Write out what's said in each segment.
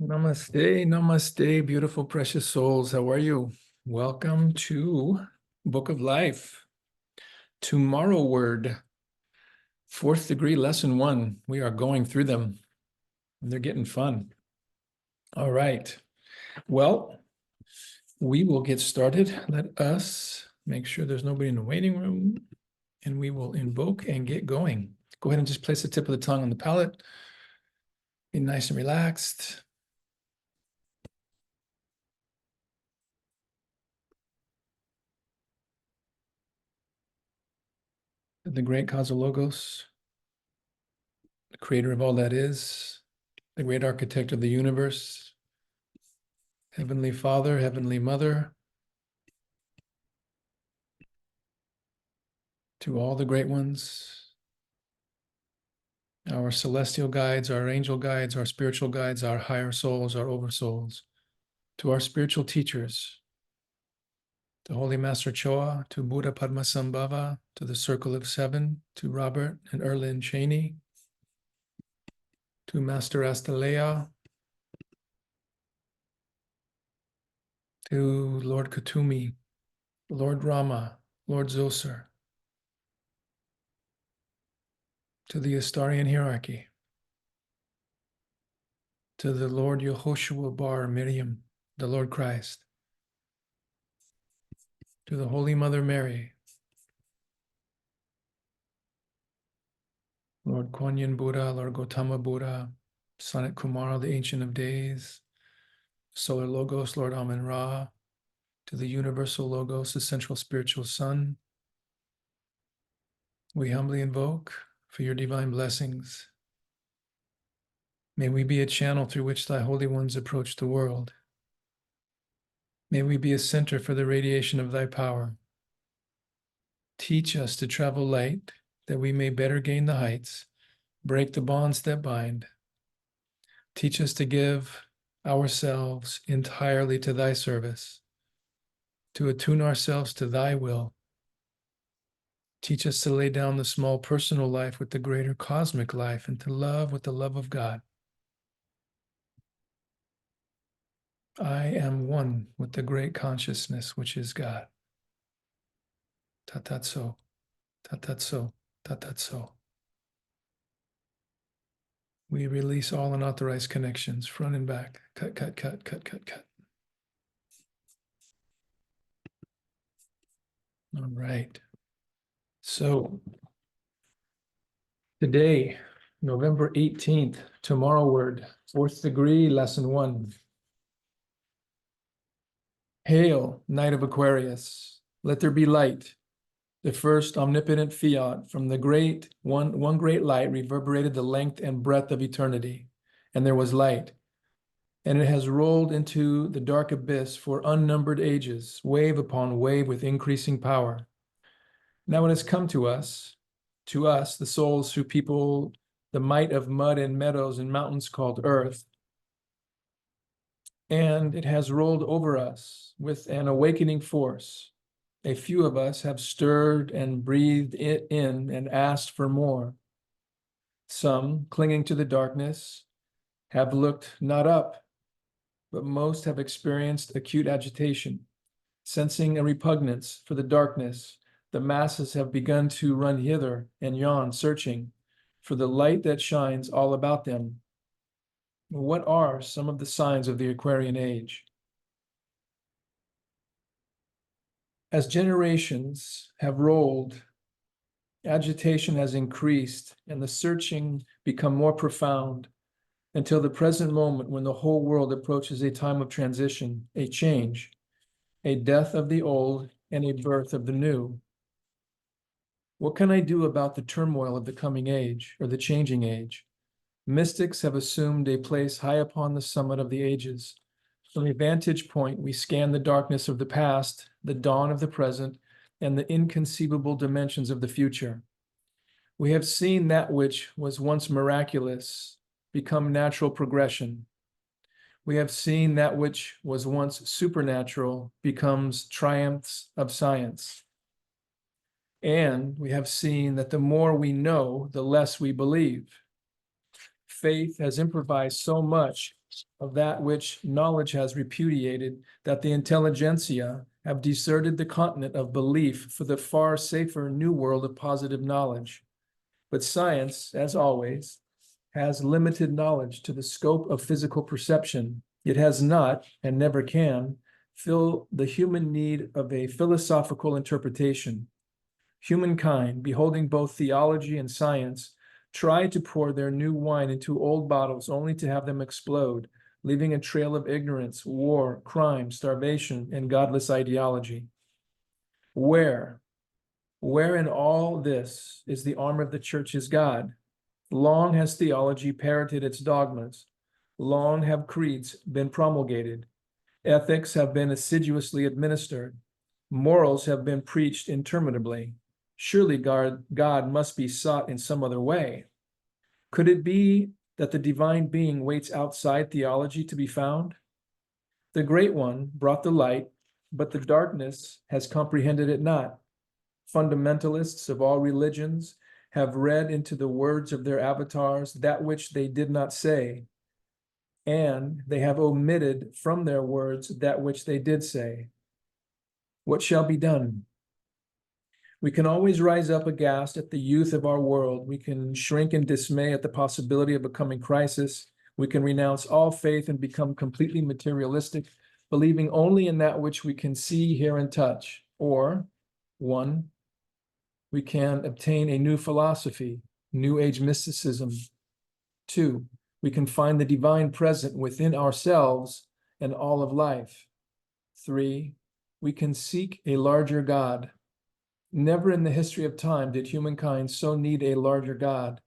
Namaste, namaste, beautiful, precious souls. How are you? Welcome to Book of Life. Tomorrow word, fourth degree, lesson 1. We are going through them, and they're getting fun. All right. Well, we will get started. Let us make sure there's nobody in the waiting room, and we will invoke and get going. Go ahead and just place the tip of the tongue on the palate. Be nice and relaxed. The great causal logos, the creator of all that is, the great architect of the universe, Heavenly Father, Heavenly Mother, to all the great ones, our celestial guides, our angel guides, our spiritual guides, our higher souls, our oversouls, to our spiritual teachers, to Holy Master Choa, to Buddha Padmasambhava, to the Circle of Seven, to Robert and Earlyne Chaney, to Master Astara, to Lord Kuthumi, Lord Rama, Lord Zoser, to the Astarian hierarchy, to the Lord Yehoshua Bar Miriam, the Lord Christ, to the Holy Mother Mary, Lord Kuan Yin Buddha, Lord Gautama Buddha, Sanat Kumara, the Ancient of Days, Solar Logos, Lord Amun Ra, to the Universal Logos, the Central Spiritual Sun, we humbly invoke for your divine blessings. May we be a channel through which thy holy ones approach the world. May we be a center for the radiation of thy power. Teach us to travel light, that we may better gain the heights, break the bonds that bind. Teach us to give ourselves entirely to thy service, to attune ourselves to thy will. Teach us to lay down the small personal life with the greater cosmic life, and to love with the love of God. I am one with the great consciousness, which is God. Tatatso, tatatso, tatatso. We release all unauthorized connections, front and back. Cut, cut, cut, cut, cut, cut. All right. So today, November 18th, tomorrow word, fourth degree, lesson 1. Hail, Knight of Aquarius, let there be light. The first omnipotent fiat from the great one great light reverberated the length and breadth of eternity, and there was light. And it has rolled into the dark abyss for unnumbered ages, wave upon wave with increasing power. Now it has come to us, the souls who people the might of mud and meadows and mountains called earth. And it has rolled over us with an awakening force. A few of us have stirred and breathed it in and asked for more. Some, clinging to the darkness, have looked not up, but most have experienced acute agitation. Sensing a repugnance for the darkness, the masses have begun to run hither and yon, searching for the light that shines all about them. What are some of the signs of the Aquarian age? As generations have rolled, agitation has increased and the searching become more profound until the present moment when the whole world approaches a time of transition, a change, a death of the old and a birth of the new. What can I do about the turmoil of the coming age or the changing age? Mystics have assumed a place high upon the summit of the ages. From a vantage point, we scan the darkness of the past, the dawn of the present, and the inconceivable dimensions of the future. We have seen that which was once miraculous become natural progression. We have seen that which was once supernatural becomes triumphs of science. And we have seen that the more we know, the less we believe. Faith has improvised so much of that which knowledge has repudiated, that the intelligentsia have deserted the continent of belief for the far safer new world of positive knowledge. But science, as always, has limited knowledge to the scope of physical perception. It has not, and never can, fill the human need of a philosophical interpretation. Humankind, beholding both theology and science, try to pour their new wine into old bottles only to have them explode, leaving a trail of ignorance, war, crime, starvation, and godless ideology. Where in all this is the armor of the church's God? Long has theology parroted its dogmas. Long have creeds been promulgated. Ethics have been assiduously administered. Morals have been preached interminably. Surely God must be sought in some other way. Could it be that the divine being waits outside theology to be found? The Great One brought the light, but the darkness has comprehended it not. Fundamentalists of all religions have read into the words of their avatars that which they did not say, and they have omitted from their words that which they did say. What shall be done? We can always rise up aghast at the youth of our world. We can shrink in dismay at the possibility of a coming crisis. We can renounce all faith and become completely materialistic, believing only in that which we can see, hear, and touch. Or, one, we can obtain a new philosophy, New Age mysticism. Two, we can find the divine present within ourselves and all of life. Three, we can seek a larger God. Never in the history of time did humankind so need a larger God.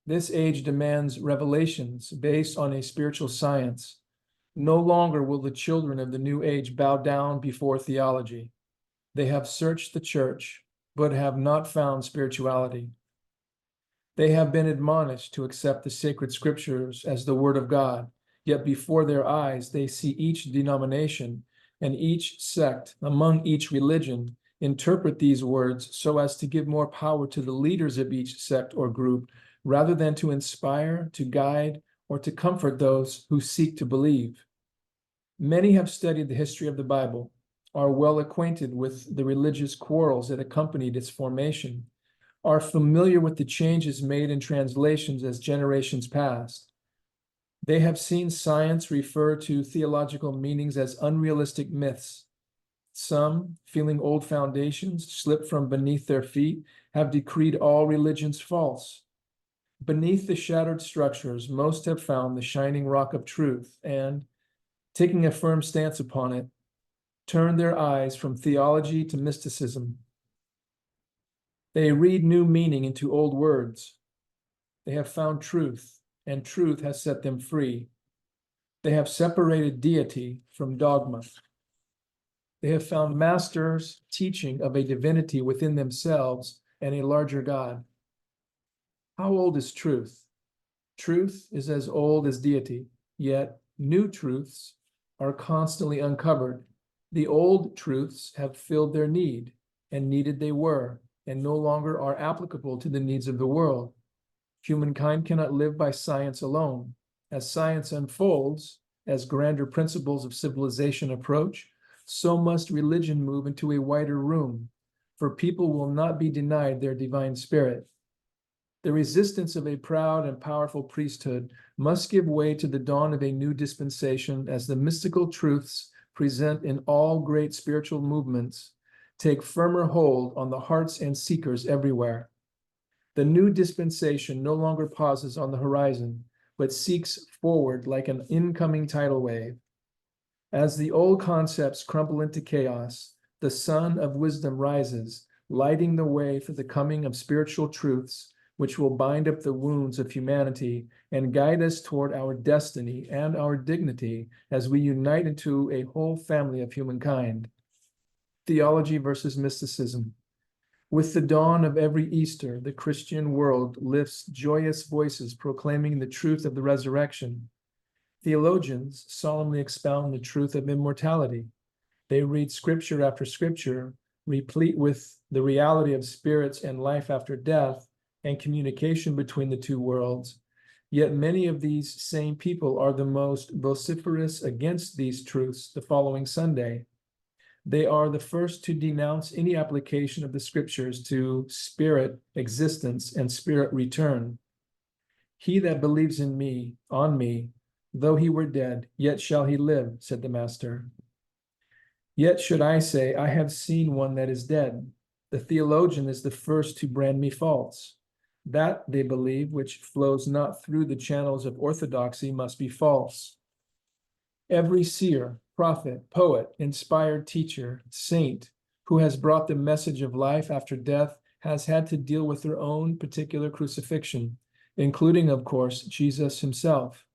This age demands revelations based on a spiritual science. No longer will the children of the new age bow down before theology. They have searched the church, but have not found spirituality. They have been admonished to accept the sacred scriptures as the word of God, yet before their eyes they see each denomination and each sect among each religion interpret these words so as to give more power to the leaders of each sect or group, rather than to inspire, to guide, or to comfort those who seek to believe. Many have studied the history of the Bible, are well acquainted with the religious quarrels that accompanied its formation, are familiar with the changes made in translations as generations passed. They have seen science refer to theological meanings as unrealistic myths. Some, feeling old foundations slip from beneath their feet, have decreed all religions false. Beneath the shattered structures, most have found the shining rock of truth and, taking a firm stance upon it, turned their eyes from theology to mysticism. They read new meaning into old words. They have found truth, and truth has set them free. They have separated deity from dogma. They have found masters teaching of a divinity within themselves and a larger God. How old is truth? Truth is as old as deity, yet new truths are constantly uncovered. The old truths have filled their need, and needed they were, and no longer are applicable to the needs of the world. Humankind cannot live by science alone. As science unfolds, as grander principles of civilization approach, so must religion move into a wider room, for people will not be denied their divine spirit. The resistance of a proud and powerful priesthood must give way to the dawn of a new dispensation as the mystical truths present in all great spiritual movements take firmer hold on the hearts and seekers everywhere. The new dispensation no longer pauses on the horizon, but seeks forward like an incoming tidal wave. As the old concepts crumble into chaos, the sun of wisdom rises, lighting the way for the coming of spiritual truths, which will bind up the wounds of humanity and guide us toward our destiny and our dignity as we unite into a whole family of humankind. Theology versus mysticism. With the dawn of every Easter, the Christian world lifts joyous voices proclaiming the truth of the resurrection. Theologians solemnly expound the truth of immortality. They read scripture after scripture, replete with the reality of spirits and life after death and communication between the two worlds. Yet many of these same people are the most vociferous against these truths the following Sunday. They are the first to denounce any application of the scriptures to spirit existence and spirit return. He that believes in me, on me, though he were dead, yet shall he live, said the Master. Yet should I say, I have seen one that is dead. The theologian is the first to brand me false. That, they believe, which flows not through the channels of orthodoxy must be false. Every seer, prophet, poet, inspired teacher, saint, who has brought the message of life after death has had to deal with their own particular crucifixion, including, of course, Jesus himself.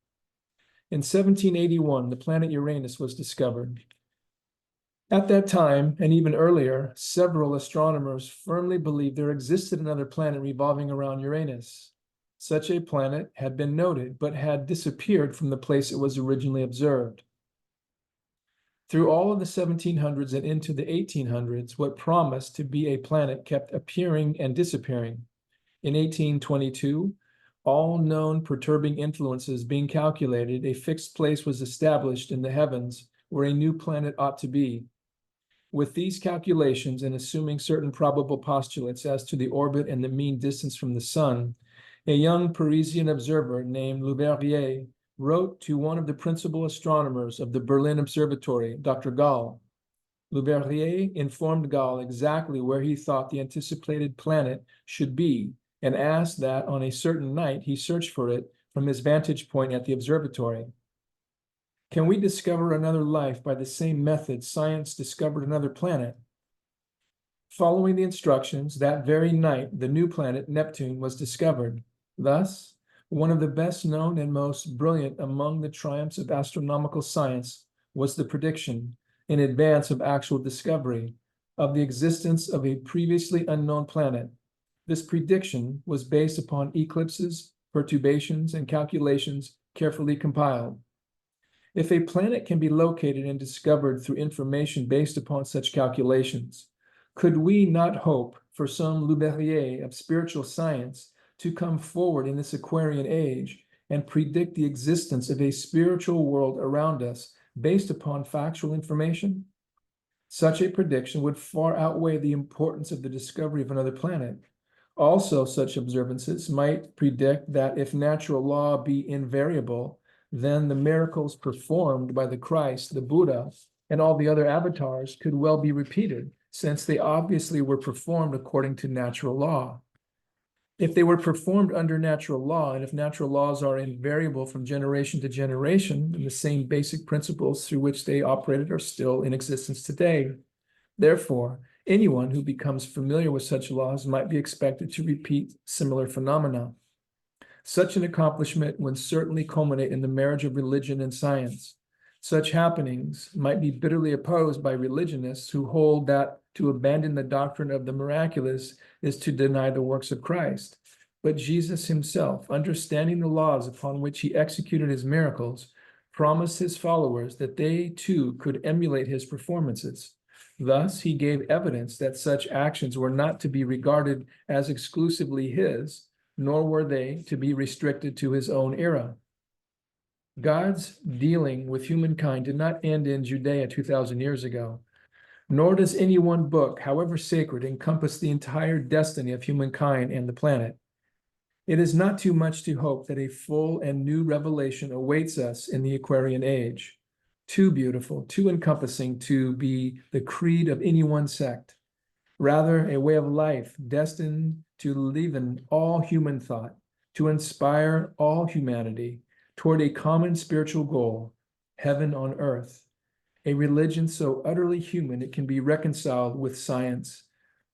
In 1781, the planet Uranus was discovered. At that time, and even earlier, several astronomers firmly believed there existed another planet revolving around Uranus. Such a planet had been noted, but had disappeared from the place it was originally observed. Through all of the 1700s and into the 1800s, what promised to be a planet kept appearing and disappearing. In 1822, all known perturbing influences being calculated, a fixed place was established in the heavens where a new planet ought to be. With these calculations and assuming certain probable postulates as to the orbit and the mean distance from the sun, a young Parisian observer named Leverrier wrote to one of the principal astronomers of the Berlin Observatory, Dr. Gall. Leverrier informed Gall exactly where he thought the anticipated planet should be and asked that on a certain night he search for it from his vantage point at the observatory. Can we discover another life by the same method science discovered another planet? Following the instructions, that very night, the new planet Neptune was discovered. Thus, one of the best known and most brilliant among the triumphs of astronomical science was the prediction, in advance of actual discovery, of the existence of a previously unknown planet. This prediction was based upon eclipses, perturbations, and calculations carefully compiled. If a planet can be located and discovered through information based upon such calculations, could we not hope for some Leverrier of spiritual science to come forward in this Aquarian age and predict the existence of a spiritual world around us based upon factual information? Such a prediction would far outweigh the importance of the discovery of another planet. Also, such observances might predict that if natural law be invariable, then the miracles performed by the Christ, the Buddha, and all the other avatars could well be repeated, since they obviously were performed according to natural law. If they were performed under natural law, and if natural laws are invariable from generation to generation, then the same basic principles through which they operated are still in existence today. Therefore, anyone who becomes familiar with such laws might be expected to repeat similar phenomena. Such an accomplishment would certainly culminate in the marriage of religion and science. Such happenings might be bitterly opposed by religionists who hold that to abandon the doctrine of the miraculous is to deny the works of Christ. But Jesus himself, understanding the laws upon which he executed his miracles, promised his followers that they too could emulate his performances. Thus, he gave evidence that such actions were not to be regarded as exclusively his, nor were they to be restricted to his own era. God's dealing with humankind did not end in Judea 2,000 years ago, nor does any one book, however sacred, encompass the entire destiny of humankind and the planet. It is not too much to hope that a full and new revelation awaits us in the Aquarian age, too beautiful, too encompassing to be the creed of any one sect. Rather, a way of life destined to leaven all human thought, to inspire all humanity toward a common spiritual goal, heaven on earth. A religion so utterly human it can be reconciled with science.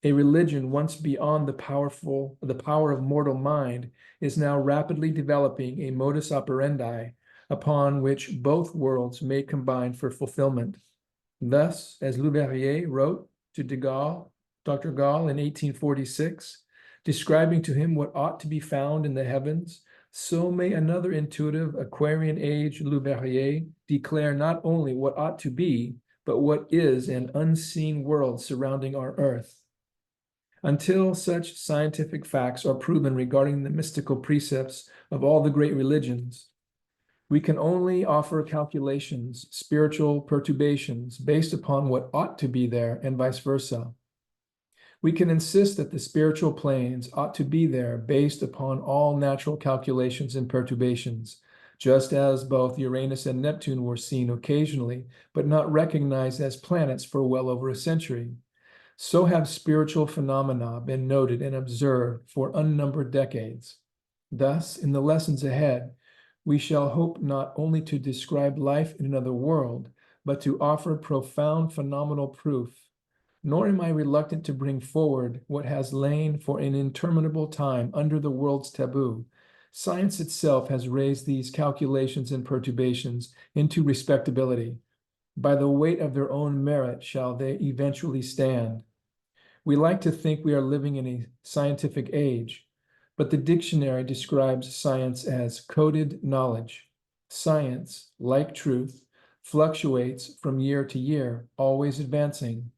A religion once beyond the power of mortal mind is now rapidly developing a modus operandi upon which both worlds may combine for fulfillment. Thus, as Leverrier wrote to Dr. Gall in 1846, describing to him what ought to be found in the heavens, so may another intuitive Aquarian age Leverrier declare not only what ought to be, but what is an unseen world surrounding our earth. Until such scientific facts are proven regarding the mystical precepts of all the great religions, we can only offer calculations, spiritual perturbations based upon what ought to be there and vice versa. We can insist that the spiritual planes ought to be there based upon all natural calculations and perturbations, just as both Uranus and Neptune were seen occasionally, but not recognized as planets for well over a century. So have spiritual phenomena been noted and observed for unnumbered decades. Thus, in the lessons ahead, we shall hope not only to describe life in another world, but to offer profound phenomenal proof. Nor am I reluctant to bring forward what has lain for an interminable time under the world's taboo. Science itself has raised these calculations and perturbations into respectability. By the weight of their own merit shall they eventually stand. We like to think we are living in a scientific age, but the dictionary describes science as coded knowledge. Science, like truth, fluctuates from year to year, always advancing.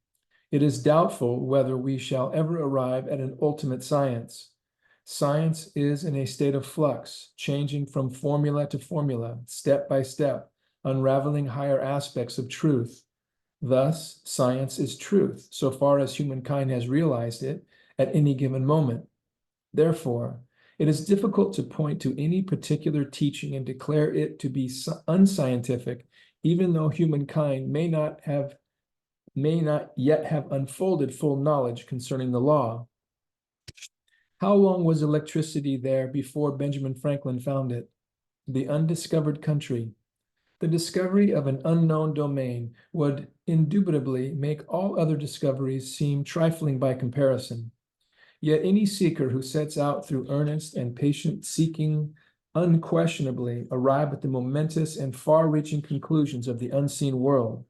It is doubtful whether we shall ever arrive at an ultimate science. Science is in a state of flux, changing from formula to formula, step by step, unraveling higher aspects of truth. Thus, science is truth, so far as humankind has realized it at any given moment. Therefore, it is difficult to point to any particular teaching and declare it to be unscientific, even though humankind may not yet have unfolded full knowledge concerning the law. How long was electricity there before Benjamin Franklin found it? The undiscovered country. The discovery of an unknown domain would indubitably make all other discoveries seem trifling by comparison. Yet any seeker who sets out through earnest and patient seeking unquestionably arrive at the momentous and far-reaching conclusions of the unseen world.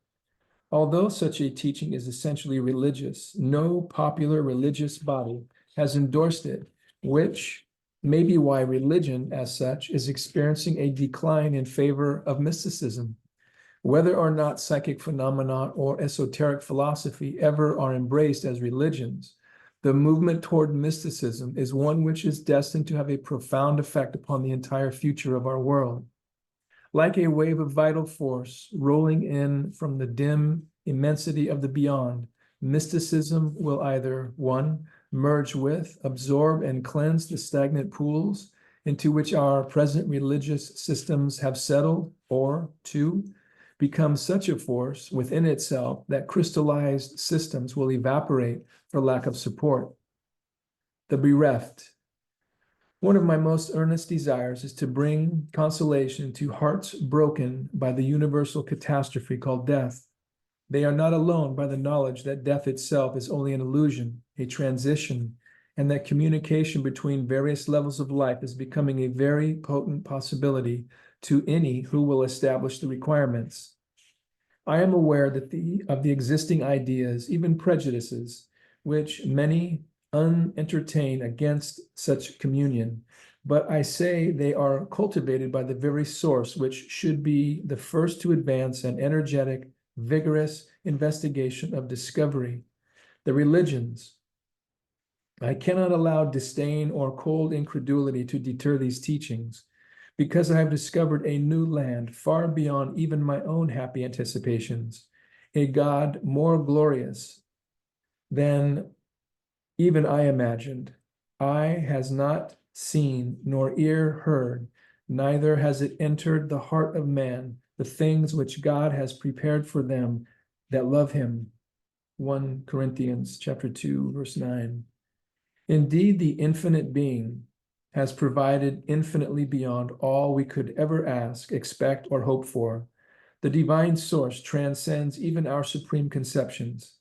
Although such a teaching is essentially religious, no popular religious body has endorsed it, which may be why religion, as such, is experiencing a decline in favor of mysticism. Whether or not psychic phenomena or esoteric philosophy ever are embraced as religions, the movement toward mysticism is one which is destined to have a profound effect upon the entire future of our world. Like a wave of vital force rolling in from the dim immensity of the beyond, mysticism will either, one, merge with, absorb, and cleanse the stagnant pools into which our present religious systems have settled, or two, become such a force within itself that crystallized systems will evaporate for lack of support. The bereft. One of my most earnest desires is to bring consolation to hearts broken by the universal catastrophe called death. They are not alone by the knowledge that death itself is only an illusion, a transition, and that communication between various levels of life is becoming a very potent possibility to any who will establish the requirements. I am aware that of the existing ideas, even prejudices, which many unentertain against such communion, but I say they are cultivated by the very source which should be the first to advance an energetic, vigorous investigation of discovery, the religions. I cannot allow disdain or cold incredulity to deter these teachings, because I have discovered a new land far beyond even my own happy anticipations, a God more glorious than even I imagined. Eye has not seen, nor ear heard, neither has it entered the heart of man, the things which God has prepared for them that love him. 1 Corinthians chapter 2, verse 9. Indeed, the infinite being has provided infinitely beyond all we could ever ask, expect, or hope for. The divine source transcends even our supreme conceptions.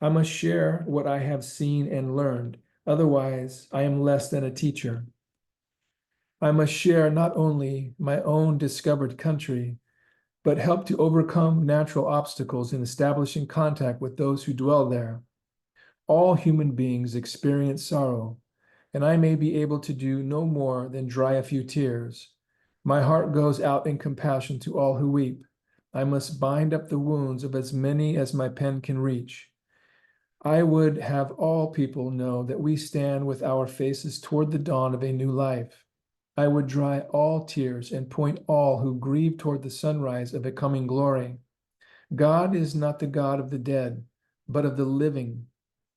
I must share what I have seen and learned, otherwise I am less than a teacher. I must share not only my own discovered country, but help to overcome natural obstacles in establishing contact with those who dwell there. All human beings experience sorrow, and I may be able to do no more than dry a few tears. My heart goes out in compassion to all who weep. I must bind up the wounds of as many as my pen can reach. I would have all people know that we stand with our faces toward the dawn of a new life. I would dry all tears and point all who grieve toward the sunrise of a coming glory. God is not the God of the dead, but of the living,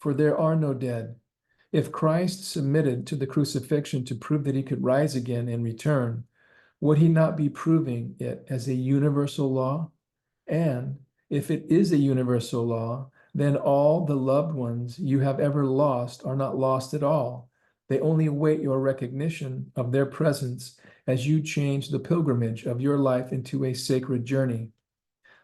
for there are no dead. If Christ submitted to the crucifixion to prove that he could rise again and return, would he not be proving it as a universal law? And if it is a universal law, then all the loved ones you have ever lost are not lost at all. They only await your recognition of their presence as you change the pilgrimage of your life into a sacred journey.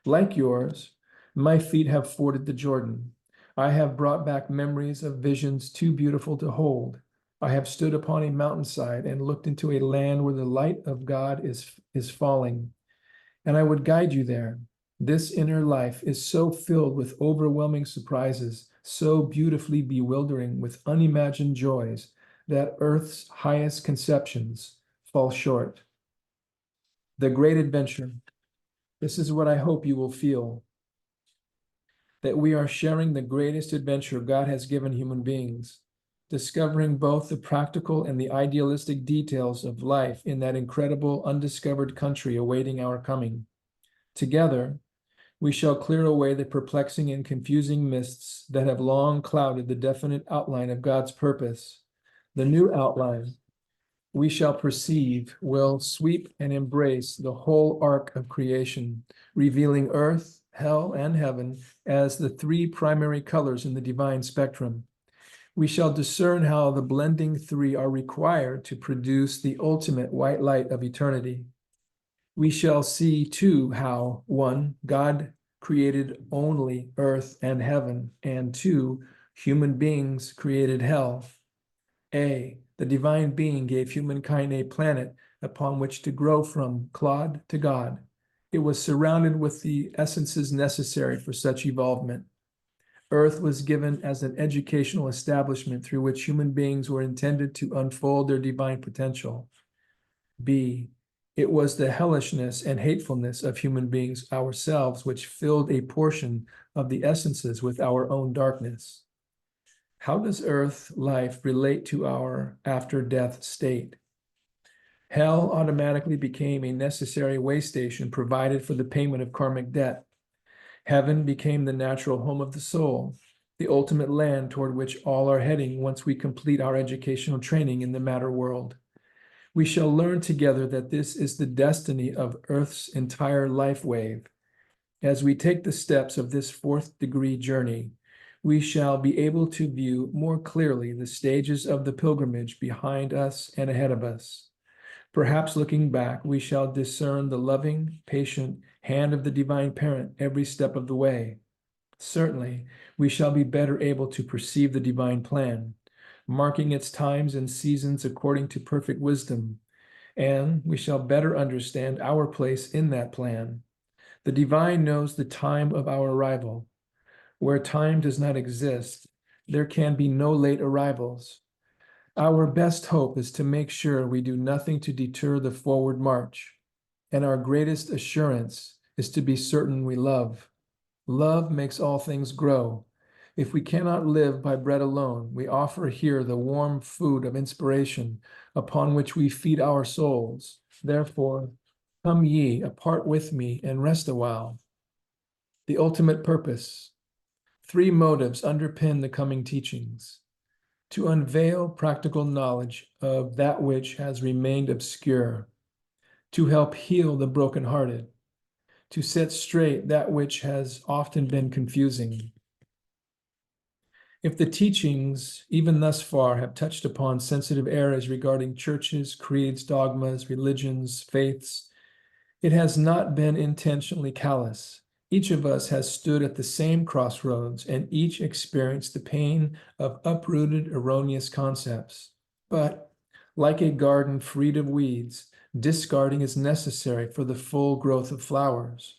Like yours, my feet have forded the Jordan. I have brought back memories of visions too beautiful to hold. I have stood upon a mountainside and looked into a land where the light of God is falling, and I would guide you there. This inner life is so filled with overwhelming surprises, so beautifully bewildering with unimagined joys, that earth's highest conceptions fall short. The great adventure. This is what I hope you will feel, that we are sharing the greatest adventure God has given human beings, discovering both the practical and the idealistic details of life in that incredible undiscovered country awaiting our coming. Together, we shall clear away the perplexing and confusing mists that have long clouded the definite outline of God's purpose. The new outline we shall perceive will sweep and embrace the whole arc of creation, revealing earth, hell, and heaven as the three primary colors in the divine spectrum. We shall discern how the blending three are required to produce the ultimate white light of eternity. We shall see, too, how, one, God created only earth and heaven, and two, human beings created hell. The divine being gave humankind a planet upon which to grow from clod to God. It was surrounded with the essences necessary for such evolvement. Earth was given as an educational establishment through which human beings were intended to unfold their divine potential. B, it was the hellishness and hatefulness of human beings ourselves which filled a portion of the essences with our own darkness. How does earth life relate to our after-death state? Hell automatically became a necessary way station provided for the payment of karmic debt. Heaven became the natural home of the soul, the ultimate land toward which all are heading once we complete our educational training in the matter world. We shall learn together that this is the destiny of Earth's entire life wave. As we take the steps of this fourth-degree journey, we shall be able to view more clearly the stages of the pilgrimage behind us and ahead of us. Perhaps looking back, we shall discern the loving, patient hand of the divine parent every step of the way. Certainly, we shall be better able to perceive the divine plan, marking its times and seasons according to perfect wisdom, and we shall better understand our place in that plan. The divine knows the time of our arrival. Where time does not exist, there can be no late arrivals. Our best hope is to make sure we do nothing to deter the forward march, and our greatest assurance is to be certain we love. Love makes all things grow. If we cannot live by bread alone, we offer here the warm food of inspiration upon which we feed our souls. Therefore, come ye apart with me and rest a while. The ultimate purpose. 3 motives underpin the coming teachings: to unveil practical knowledge of that which has remained obscure, to help heal the brokenhearted, to set straight that which has often been confusing. If the teachings, even thus far, have touched upon sensitive areas regarding churches, creeds, dogmas, religions, faiths, it has not been intentionally callous. Each of us has stood at the same crossroads, and each experienced the pain of uprooted erroneous concepts. But, like a garden freed of weeds, discarding is necessary for the full growth of flowers.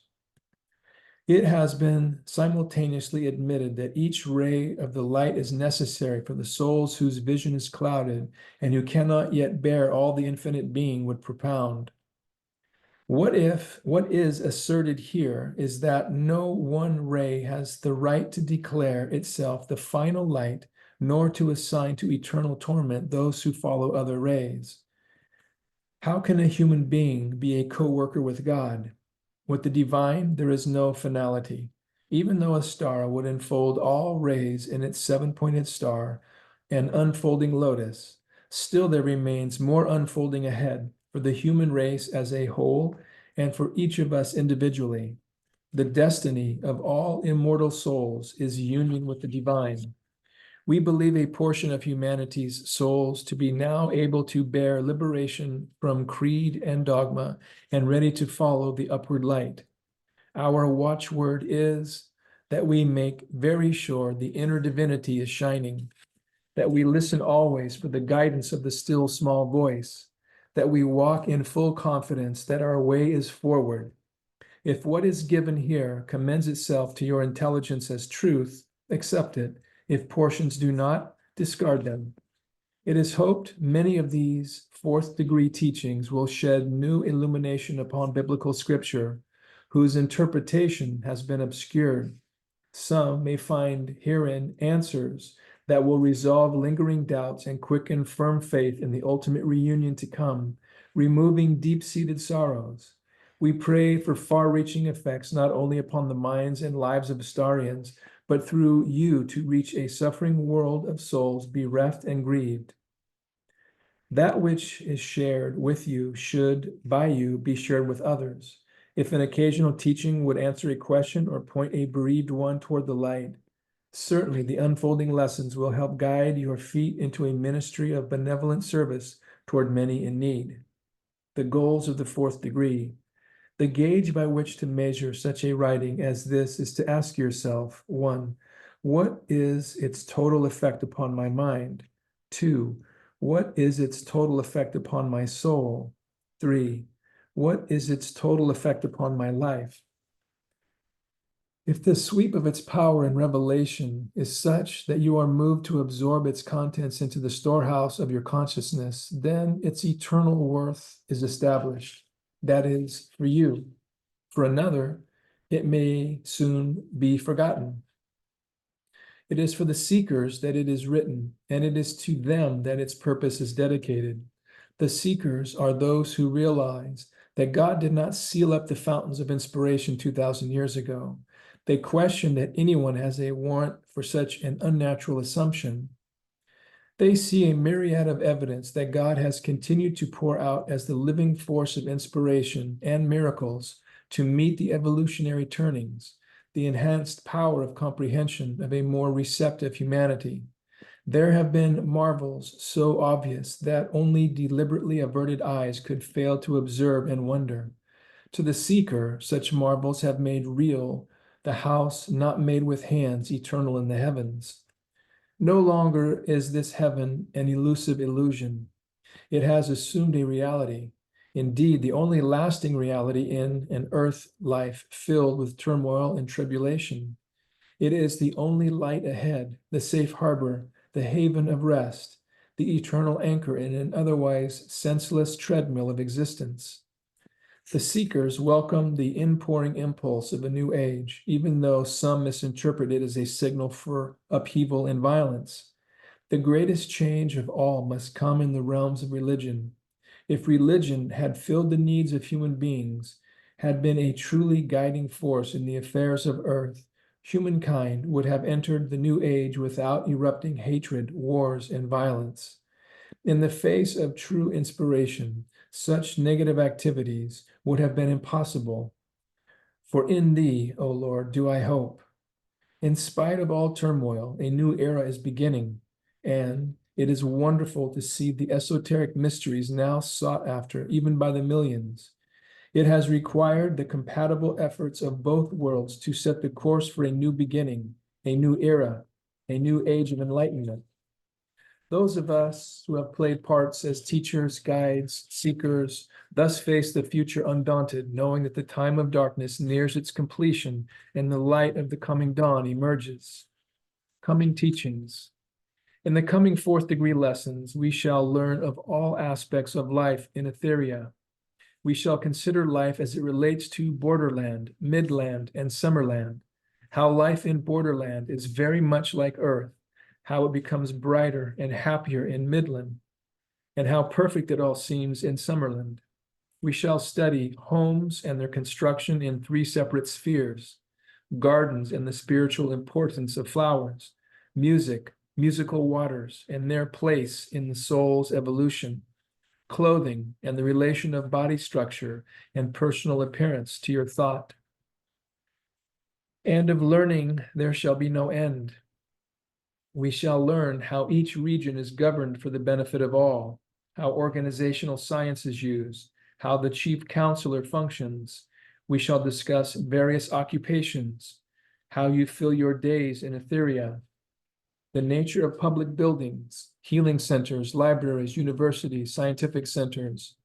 It has been simultaneously admitted that each ray of the light is necessary for the souls whose vision is clouded and who cannot yet bear all the infinite being would propound. What is asserted here is that no one ray has the right to declare itself the final light, nor to assign to eternal torment those who follow other rays? How can a human being be a co-worker with God? With the divine, there is no finality. Even though Astara would enfold all rays in its seven-pointed star and unfolding lotus, still there remains more unfolding ahead for the human race as a whole and for each of us individually. The destiny of all immortal souls is union with the divine. We believe a portion of humanity's souls to be now able to bear liberation from creed and dogma and ready to follow the upward light. Our watchword is that we make very sure the inner divinity is shining, that we listen always for the guidance of the still small voice, that we walk in full confidence that our way is forward. If what is given here commends itself to your intelligence as truth, accept it. If portions do not, discard them. It is hoped many of these fourth degree teachings will shed new illumination upon biblical scripture, whose interpretation has been obscured. Some may find herein answers that will resolve lingering doubts and quicken firm faith in the ultimate reunion to come, removing deep-seated sorrows. We pray for far-reaching effects not only upon the minds and lives of Astarians, but through you to reach a suffering world of souls bereft and grieved. That which is shared with you should, by you, be shared with others. If an occasional teaching would answer a question or point a bereaved one toward the light, certainly the unfolding lessons will help guide your feet into a ministry of benevolent service toward many in need. The goals of the fourth degree. The gauge by which to measure such a writing as this is to ask yourself, 1, what is its total effect upon my mind? 2, what is its total effect upon my soul? 3, what is its total effect upon my life? If the sweep of its power and revelation is such that you are moved to absorb its contents into the storehouse of your consciousness, then its eternal worth is established. That is, for you. For another, it may soon be forgotten. It is for the seekers that it is written, and it is to them that its purpose is dedicated. The seekers are those who realize that God did not seal up the fountains of inspiration 2,000 years ago. They question that anyone has a warrant for such an unnatural assumption. They see a myriad of evidence that God has continued to pour out as the living force of inspiration and miracles to meet the evolutionary turnings, the enhanced power of comprehension of a more receptive humanity. There have been marvels so obvious that only deliberately averted eyes could fail to observe and wonder. To the seeker, such marvels have made real the house not made with hands, eternal in the heavens. No longer is this heaven an elusive illusion. It has assumed a reality, indeed, the only lasting reality in an earth life filled with turmoil and tribulation. It is the only light ahead, the safe harbor, the haven of rest, the eternal anchor in an otherwise senseless treadmill of existence. The seekers welcome the inpouring impulse of a new age, even though some misinterpret it as a signal for upheaval and violence. The greatest change of all must come in the realms of religion. If religion had filled the needs of human beings, had been a truly guiding force in the affairs of earth, humankind would have entered the new age without erupting hatred, wars, and violence. In the face of true inspiration, such negative activities would have been impossible. For in thee, O Lord, do I hope. In spite of all turmoil, a new era is beginning, and it is wonderful to see the esoteric mysteries now sought after, even by the millions. It has required the compatible efforts of both worlds to set the course for a new beginning, a new era, a new age of enlightenment. Those of us who have played parts as teachers, guides, seekers, thus face the future undaunted, knowing that the time of darkness nears its completion and the light of the coming dawn emerges. Coming teachings. In the coming fourth degree lessons, we shall learn of all aspects of life in Etheria. We shall consider life as it relates to Borderland, Midland, and Summerland, how life in Borderland is very much like Earth, how it becomes brighter and happier in Midland, and how perfect it all seems in Summerland. We shall study homes and their construction in three separate spheres, gardens and the spiritual importance of flowers, music, musical waters, and their place in the soul's evolution, clothing and the relation of body structure and personal appearance to your thought. And of learning there shall be no end. We shall learn how each region is governed for the benefit of all, how organizational science is used, how the chief counselor functions. We shall discuss various occupations, how you fill your days in Etheria, the nature of public buildings, healing centers, libraries, universities, scientific centers,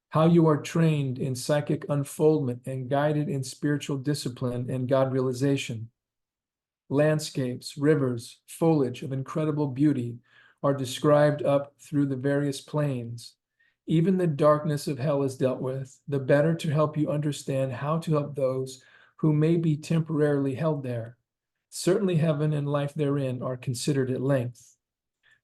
how you are trained in psychic unfoldment and guided in spiritual discipline and God realization. Landscapes, rivers, foliage of incredible beauty are described up through the various planes. Even the darkness of hell is dealt with, the better to help you understand how to help those who may be temporarily held there. Certainly heaven and life therein are considered at length.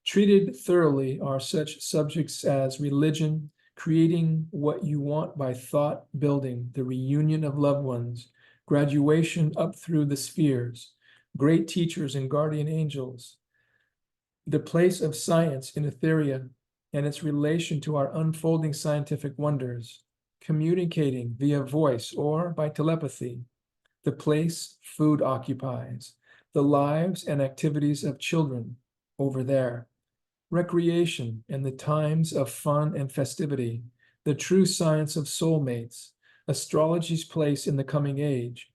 Treated thoroughly are such subjects as religion, creating what you want by thought building, the reunion of loved ones, graduation up through the spheres, great teachers and guardian angels, the place of science in Etheria and its relation to our unfolding scientific wonders, communicating via voice or by telepathy, the place food occupies, the lives and activities of children over there, recreation and the times of fun and festivity, the true science of soulmates, astrology's place in the coming age.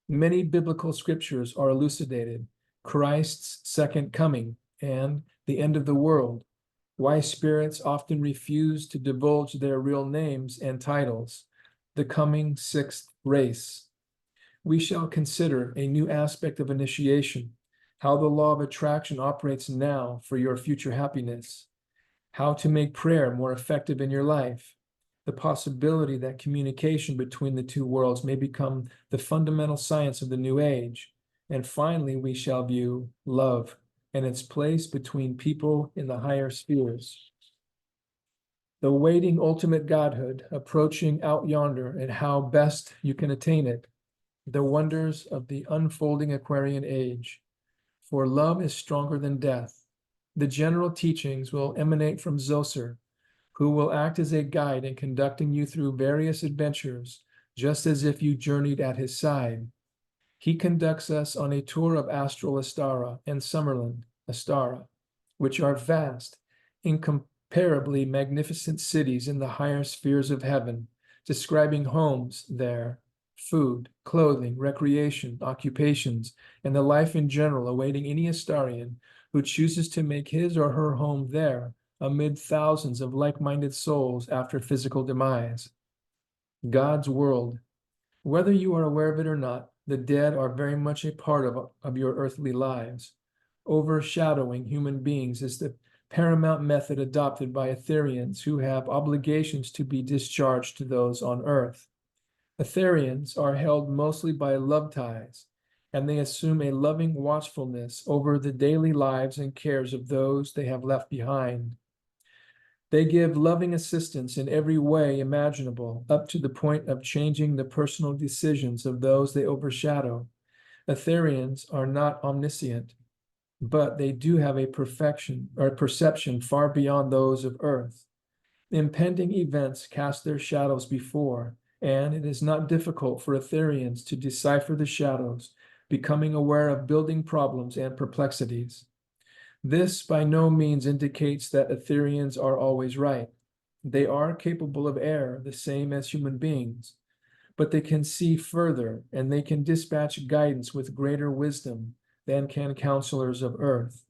Many biblical scriptures are elucidated, Christ's second coming and the end of the world, why spirits often refuse to divulge their real names and titles, the coming sixth race. We shall consider a new aspect of initiation, how the law of attraction operates now for your future happiness, how to make prayer more effective in your life, the possibility that communication between the two worlds may become the fundamental science of the new age. And finally, we shall view love and its place between people in the higher spheres. The waiting ultimate godhood approaching out yonder and how best you can attain it. The wonders of the unfolding Aquarian age. For love is stronger than death. The general teachings will emanate from Zoser, who will act as a guide in conducting you through various adventures, just as if you journeyed at his side. He conducts us on a tour of astral Astara and Summerland, Astara, which are vast, incomparably magnificent cities in the higher spheres of heaven, describing homes there, food, clothing, recreation, occupations, and the life in general awaiting any Astarian who chooses to make his or her home there amid thousands of like-minded souls after physical demise. God's world. Whether you are aware of it or not, the dead are very much a part of your earthly lives. Overshadowing human beings is the paramount method adopted by Etherians who have obligations to be discharged to those on earth. Etherians are held mostly by love ties, and they assume a loving watchfulness over the daily lives and cares of those they have left behind. They give loving assistance in every way imaginable, up to the point of changing the personal decisions of those they overshadow. Etherians are not omniscient, but they do have a perception far beyond those of earth. Impending events cast their shadows before, and it is not difficult for Etherians to decipher the shadows, becoming aware of building problems and perplexities. This by no means indicates that Etherians are always right. They are capable of error, the same as human beings, but they can see further and they can dispatch guidance with greater wisdom than can counselors of earth.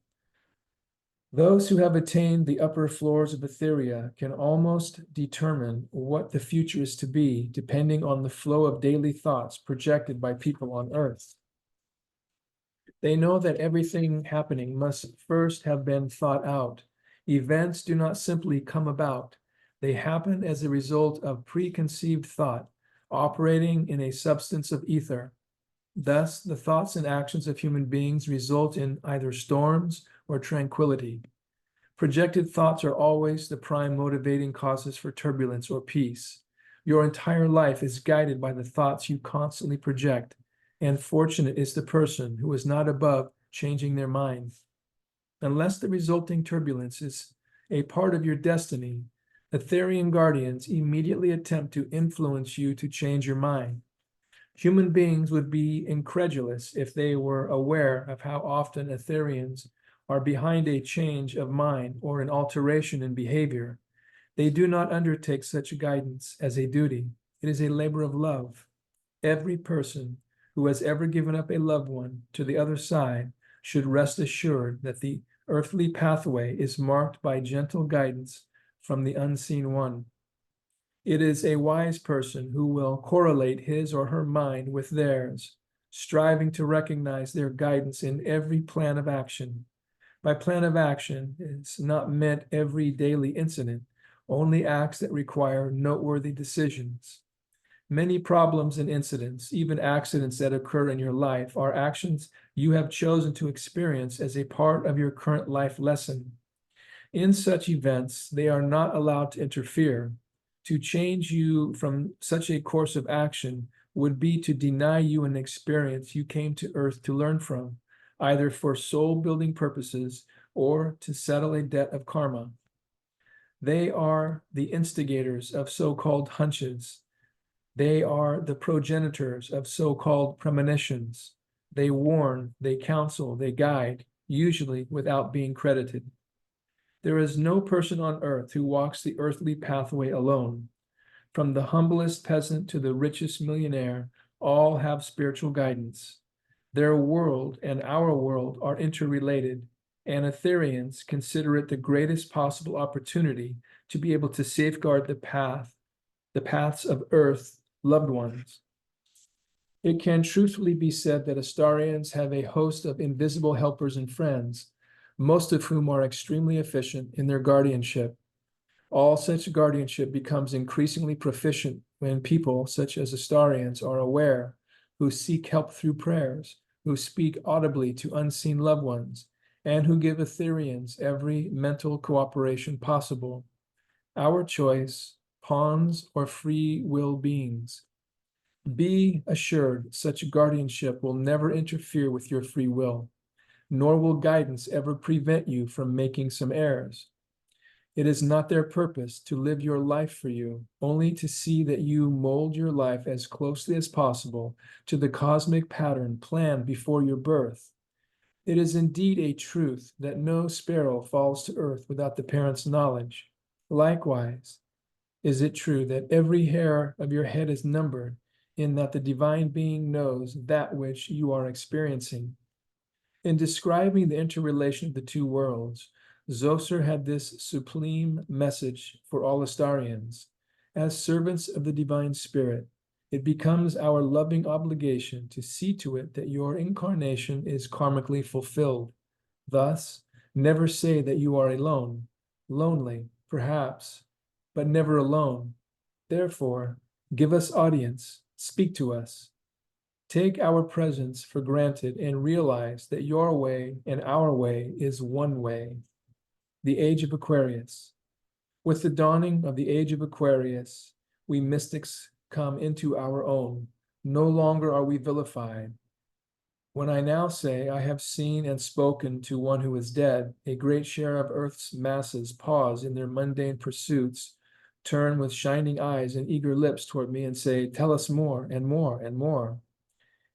Those who have attained the upper floors of Etheria can almost determine what the future is to be, depending on the flow of daily thoughts projected by people on earth. They know that everything happening must first have been thought out. Events do not simply come about. They happen as a result of preconceived thought, operating in a substance of ether. Thus, the thoughts and actions of human beings result in either storms or tranquility. Projected thoughts are always the prime motivating causes for turbulence or peace. Your entire life is guided by the thoughts you constantly project, and fortunate is the person who is not above changing their mind. Unless the resulting turbulence is a part of your destiny, Etherian guardians immediately attempt to influence you to change your mind. Human beings would be incredulous if they were aware of how often Etherians are behind a change of mind or an alteration in behavior. They do not undertake such guidance as a duty. It is a labor of love. Every person who has ever given up a loved one to the other side should rest assured that the earthly pathway is marked by gentle guidance from the unseen one. It is a wise person who will correlate his or her mind with theirs, striving to recognize their guidance in every plan of action. By plan of action is not meant every daily incident, only acts that require noteworthy decisions. Many problems and incidents, even accidents that occur in your life, are actions you have chosen to experience as a part of your current life lesson. In such events, they are not allowed to interfere. To change you from such a course of action would be to deny you an experience you came to Earth to learn from, either for soul-building purposes or to settle a debt of karma. They are the instigators of so-called hunches. They are the progenitors of so-called premonitions. They warn, they counsel, they guide, usually without being credited. There is no person on earth who walks the earthly pathway alone. From the humblest peasant to the richest millionaire, all have spiritual guidance. Their world and our world are interrelated, and Etherians consider it the greatest possible opportunity to be able to safeguard the paths of earth loved ones. It can truthfully be said that Astarians have a host of invisible helpers and friends, most of whom are extremely efficient in their guardianship. All such guardianship becomes increasingly proficient when people, such as Astarians, are aware, who seek help through prayers, who speak audibly to unseen loved ones, and who give Etherians every mental cooperation possible. Our choice, pawns or free will beings. Be assured such guardianship will never interfere with your free will, nor will guidance ever prevent you from making some errors. It is not their purpose to live your life for you, only to see that you mold your life as closely as possible to the cosmic pattern planned before your birth. It is indeed a truth that no sparrow falls to earth without the parent's knowledge. Likewise, is it true that every hair of your head is numbered, in that the divine being knows that which you are experiencing. In describing the interrelation of the two worlds, Zoser had this supreme message for all Astarians. As servants of the divine spirit, it becomes our loving obligation to see to it that your incarnation is karmically fulfilled. Thus, never say that you are alone, lonely, perhaps, but never alone. Therefore, give us audience, speak to us. Take our presence for granted and realize that your way and our way is one way. The Age of Aquarius. With the dawning of the Age of Aquarius, we mystics come into our own. No longer are we vilified. When I now say I have seen and spoken to one who is dead, a great share of Earth's masses pause in their mundane pursuits, turn with shining eyes and eager lips toward me and say, tell us more and more and more.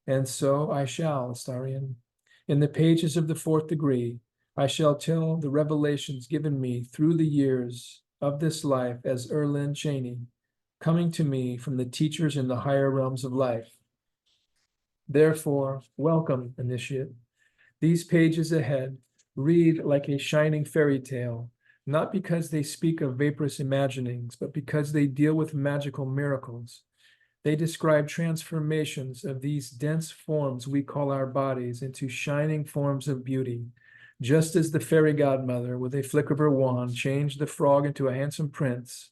And so I shall, Astarian. In the pages of the fourth degree, I shall tell the revelations given me through the years of this life as Earlyne Chaney, coming to me from the teachers in the higher realms of life. Therefore, welcome, initiate. These pages ahead read like a shining fairy tale, not because they speak of vaporous imaginings, but because they deal with magical miracles. They describe transformations of these dense forms we call our bodies into shining forms of beauty, just as the fairy godmother with a flick of her wand changed the frog into a handsome prince.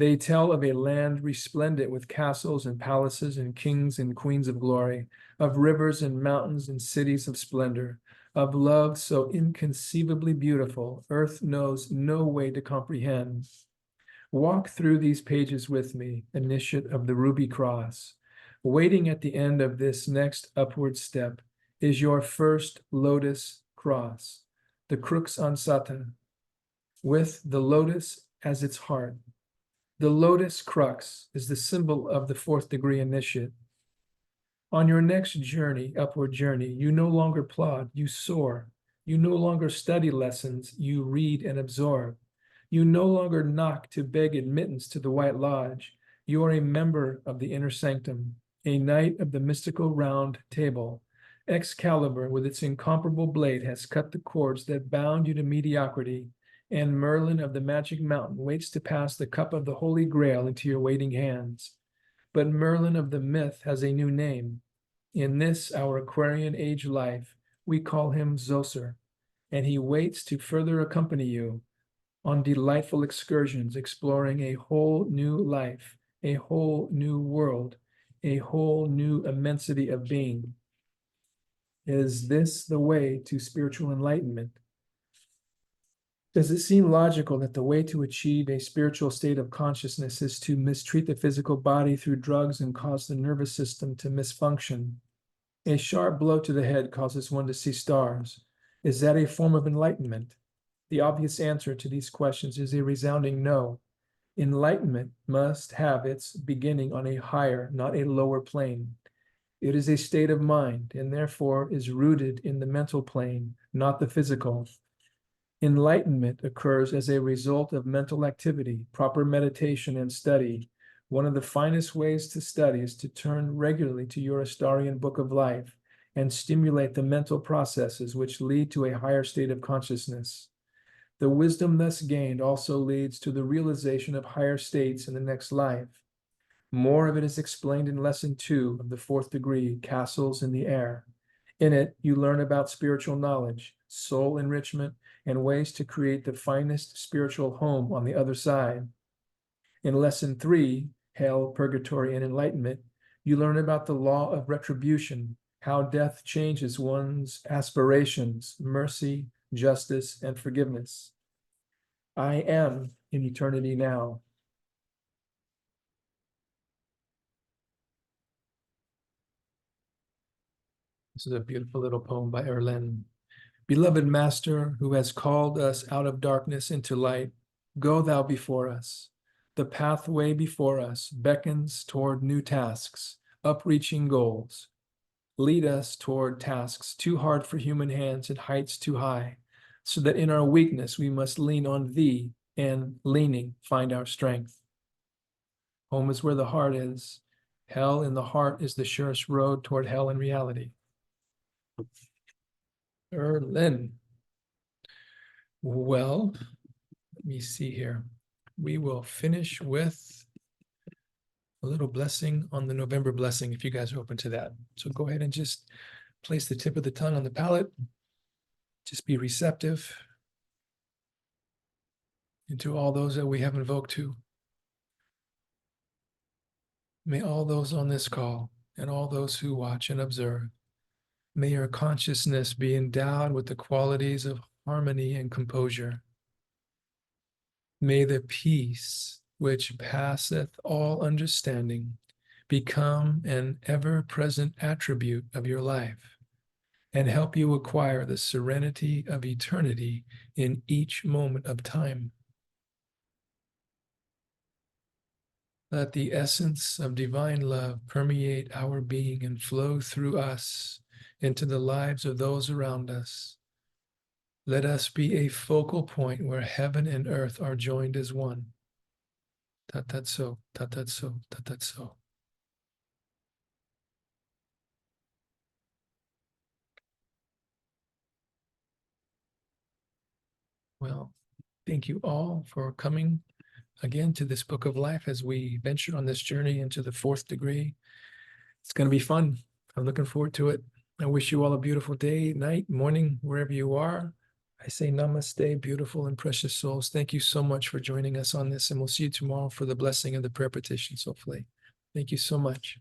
They tell of a land resplendent with castles and palaces and kings and queens of glory, of rivers and mountains and cities of splendor, of love so inconceivably beautiful, earth knows no way to comprehend. Walk through these pages with me, initiate of the ruby cross. Waiting at the end of this next upward step is your first lotus cross, the crux ansata, with the lotus as its heart. The lotus crux is the symbol of the fourth degree initiate. On your next journey, upward journey, you no longer plod, you soar. You no longer study lessons, you read and absorb. You no longer knock to beg admittance to the White Lodge. You are a member of the inner sanctum, a knight of the mystical round table. Excalibur, with its incomparable blade, has cut the cords that bound you to mediocrity, and Merlin of the magic mountain waits to pass the cup of the Holy Grail into your waiting hands. But Merlin of the myth has a new name. In this, our Aquarian age life, we call him Zoser, and he waits to further accompany you on delightful excursions, exploring a whole new life, a whole new world, a whole new immensity of being. Is this the way to spiritual enlightenment? Does it seem logical that the way to achieve a spiritual state of consciousness is to mistreat the physical body through drugs and cause the nervous system to misfunction? A sharp blow to the head causes one to see stars. Is that a form of enlightenment? The obvious answer to these questions is a resounding no. Enlightenment must have its beginning on a higher, not a lower plane. It is a state of mind, and therefore is rooted in the mental plane, not the physical. Enlightenment occurs as a result of mental activity, proper meditation and study. One of the finest ways to study is to turn regularly to your Astarian book of life and stimulate the mental processes which lead to a higher state of consciousness. The wisdom thus gained also leads to the realization of higher states in the next life. More of it is explained in lesson 2 of the fourth degree, Castles in the Air. In it, you learn about spiritual knowledge, soul enrichment, and ways to create the finest spiritual home on the other side. In lesson 3, Hell, Purgatory, and Enlightenment, you learn about the law of retribution, how death changes one's aspirations, mercy, justice, and forgiveness. I am in eternity now. This is a beautiful little poem by Earlyne. Beloved Master, who has called us out of darkness into light, go thou before us. The pathway before us beckons toward new tasks, upreaching goals. Lead us toward tasks too hard for human hands and heights too high, so that in our weakness we must lean on thee and, leaning, find our strength. Home is where the heart is. Hell in the heart is the surest road toward hell in reality. Earlyne. Well, let me see here. We will finish with a little blessing on the November blessing, if you guys are open to that. So go ahead and just place the tip of the tongue on the palate. Just be receptive into all those that we have invoked to. May all those on this call and all those who watch and observe, may your consciousness be endowed with the qualities of harmony and composure. May the peace which passeth all understanding become an ever-present attribute of your life and help you acquire the serenity of eternity in each moment of time. Let the essence of divine love permeate our being and flow through us into the lives of those around us. Let us be a focal point where heaven and earth are joined as one. Tat so, tat so, tat so. Well, thank you all for coming again to this book of life as we venture on this journey into the fourth degree. It's going to be fun. I'm looking forward to it. I wish you all a beautiful day, night, morning, wherever you are. I say namaste, beautiful and precious souls. Thank you so much for joining us on this, and we'll see you tomorrow for the blessing of the prayer petitions, hopefully. Thank you so much.